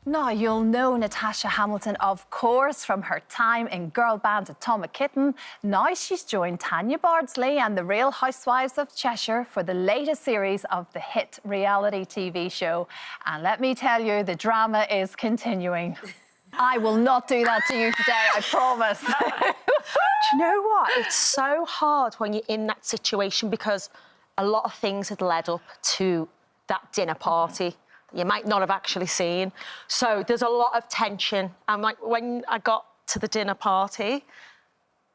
Now, you'll know Natasha Hamilton, of course, from her time in girl band Atomic Kitten. Now she's joined Tanya Bardsley and the Real Housewives of Cheshire for the latest series of the hit reality TV show. And let me tell you, the drama is continuing. I will not do that to you today, I promise. Do you know what? It's so hard when you're in that situation because a lot of things had led up to that dinner party. You might not have actually seen. So there's a lot of tension. And like when I got to the dinner party,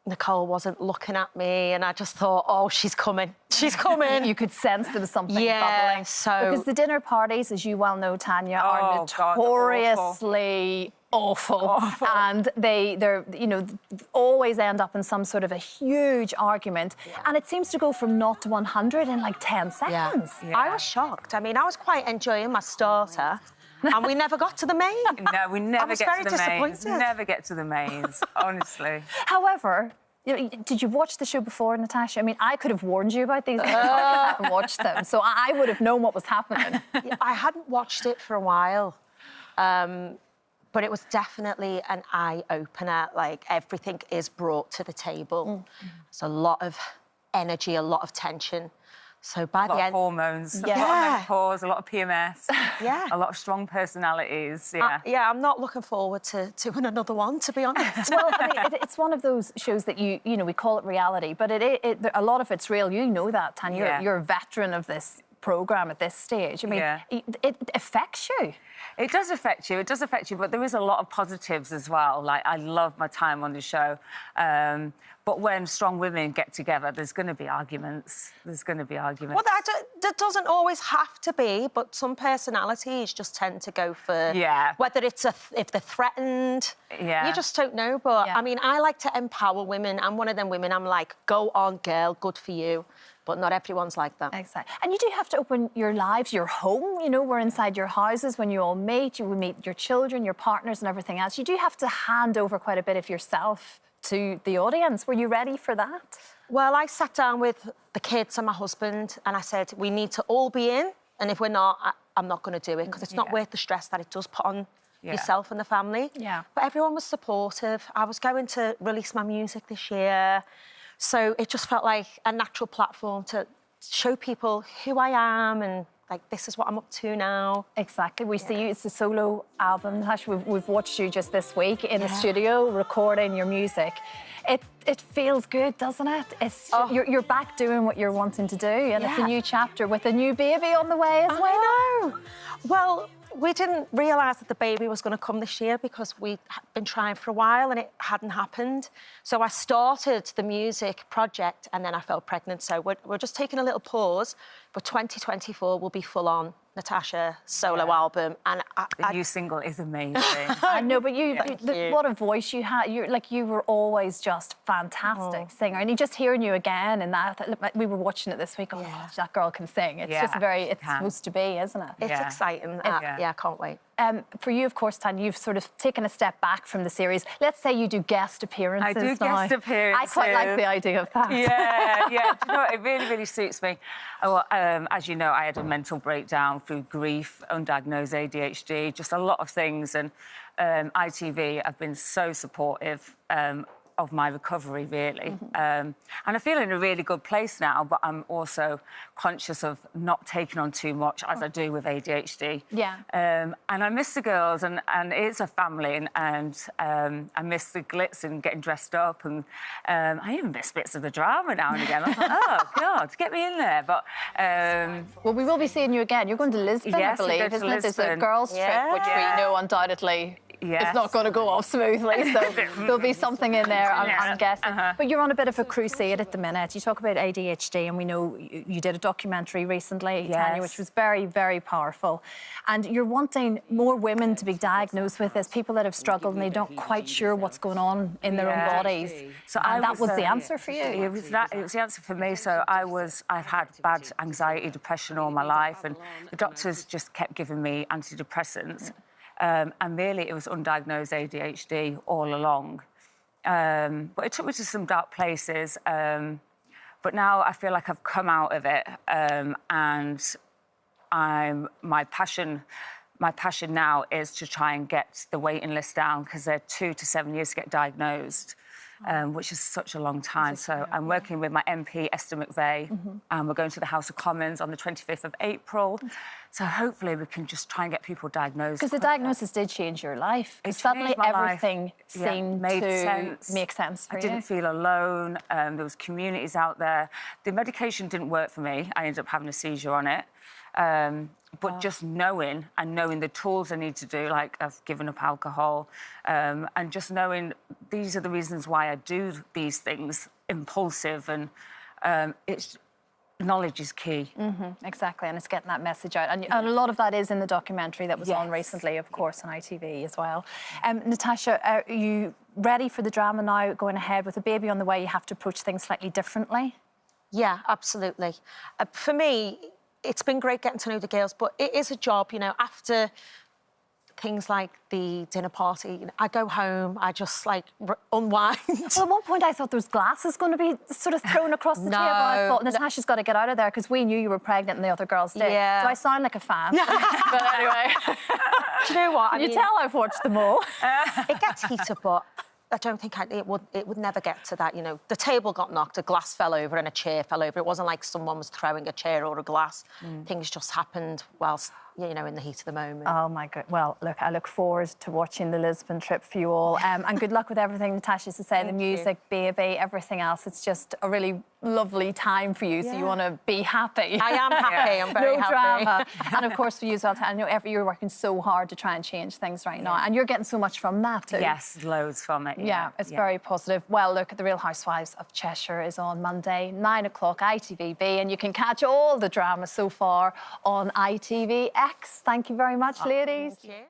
Nicole wasn't looking at me and I just thought, oh, she's coming. She's coming. You could sense there was something bubbling. So... Because the dinner parties, as you well know, Tanya, are notoriously awful. And they're, you know, always end up in some sort of a huge argument. Yeah. And it seems to go from 0 to 100 in like 10 seconds. Yeah. I was shocked. I mean, I was quite enjoying my starter. And we never got to the main. No, we never get to the mains. Disappointed. Never get to the mains, honestly. However, did you watch the show before, Natasha? I mean, I could have warned you about these things. I haven't watched them, so I would have known what was happening. Yeah, I hadn't watched it for a while. But it was definitely an eye-opener. Like, everything is brought to the table. There's a lot of energy, a lot of tension. So by the end... A lot of hormones, a lot of menopause, a lot of PMS, a lot of strong personalities, I'm not looking forward to doing another one, to be honest. Well, I mean, it's one of those shows that you know, we call it reality, but a lot of it's real. You know that, Tanya. You're a veteran of this programme at this stage. I mean, it affects you. It does affect you, but there is a lot of positives as well. Like, I love my time on the show. But when strong women get together, there's going to be arguments. There's going to be arguments. Well, that doesn't always have to be, but some personalities just tend to go for... Whether it's if they're threatened, you just don't know. But, I mean, I like to empower women. I'm one of them women. I'm like, go on, girl, good for you. But not everyone's like that. Exactly. And you do have to open your lives, your home. You know, we're inside your houses when you all meet. You will meet your children, your partners and everything else. You do have to hand over quite a bit of yourself to the audience. Were you ready for that? Well, I sat down with the kids and my husband and I said, we need to all be in. And if we're not, I'm not going to do it because it's not worth the stress that it does put on yourself and the family. Yeah. But everyone was supportive. I was going to release my music this year. So it just felt like a natural platform to show people who I am and, like, this is what I'm up to now. Exactly. We see you, it's a solo album, Natasha. We've watched you just this week in the studio recording your music. It feels good, doesn't it? It's you're back doing what you're wanting to do, and it's a new chapter with a new baby on the way as well. I know. Well, we didn't realise that the baby was going to come this year because we'd been trying for a while and it hadn't happened. So I started the music project and then I fell pregnant. So we're just taking a little pause, but 2024 will be full on Natasha solo album. And the new single is amazing. I know, but what a voice you had. You were always just fantastic singer. And just hearing you again and that, we were watching it this week. Oh, gosh, that girl can sing. It's just it's supposed to be, isn't it? It's exciting. I can't wait. For you, of course, Tanya, you've sort of taken a step back from the series. Let's say you do guest appearances. I do guest appearances. I quite like the idea of that. Yeah. Do you know what? It really, really suits me. Well, as you know, I had a mental breakdown through grief, undiagnosed ADHD, just a lot of things. And ITV have been so supportive of my recovery, really. And I feel in a really good place now, but I'm also conscious of not taking on too much, as I do with ADHD. And I miss the girls, and it's a family, and I miss the glitz and getting dressed up, and I even miss bits of the drama now and again. I thought, oh, God, get me in there. But... well, we will be seeing you again. You're going to Lisbon, I believe, isn't it? There's a girls' trip, which we know undoubtedly... It's not going to go off smoothly, so there'll be something in there, I'm guessing. But you're on a bit of a crusade at the minute. You talk about ADHD, and we know you did a documentary recently, Tanya, which was very, very powerful. And you're wanting more women to be diagnosed with this, people that have struggled and they're not quite sure what's going on in their own bodies. So that was the answer for you. It was the answer for me. So I've had bad anxiety, depression all my life, and the doctors just kept giving me antidepressants. And really, it was undiagnosed ADHD all along. But it took me to some dark places. But now I feel like I've come out of it, and my passion my passion now is to try and get the waiting list down, because they're 2 to 7 years to get diagnosed, which is such a long time. So I'm working with my MP, Esther McVeigh, and we're going to the House of Commons on the 25th of April. So hopefully we can just try and get people diagnosed. Because the diagnosis did change your life. Suddenly everything seemed to make sense for you. I didn't feel alone. There was communities out there. The medication didn't work for me. I ended up having a seizure on it. But just knowing the tools I need to do, like I've given up alcohol, and just knowing these are the reasons why I do these things, impulsive, and knowledge is key. Exactly, and it's getting that message out. And a lot of that is in the documentary that was on recently, of course, on ITV as well. Natasha, are you ready for the drama now, going ahead with a baby on the way? You have to approach things slightly differently? Yeah, absolutely. For me, it's been great getting to know the girls, but it is a job, you know, after things like the dinner party, you know, I go home, I just, like, unwind. Well, at one point I thought there was glasses going to be sort of thrown across the table. I thought, Natasha's got to get out of there, because we knew you were pregnant and the other girls did. Yeah. Do I sound like a fan? But anyway. Do you know what? Can you tell I've watched them all? It gets heated, but I don't think it would never get to that, you know. The table got knocked, a glass fell over and a chair fell over. It wasn't like someone was throwing a chair or a glass. Things just happened whilst, you know, in the heat of the moment. Oh, my God. Well, look, I look forward to watching the Lisbon trip for you all. And good luck with everything, Natasha, to say, the music, baby, everything else. It's just a really lovely time for you, so you want to be happy. I am happy. I'm very happy. No drama. And, of course, for you as well, I know you're working so hard to try and change things right now, and you're getting so much from that, too. Yes, loads from it. Yeah, it's very positive. Well, look, The Real Housewives of Cheshire is on Monday, 9 o'clock, ITVB, and you can catch all the drama so far on ITVX. Thank you very much, ladies. Thank you.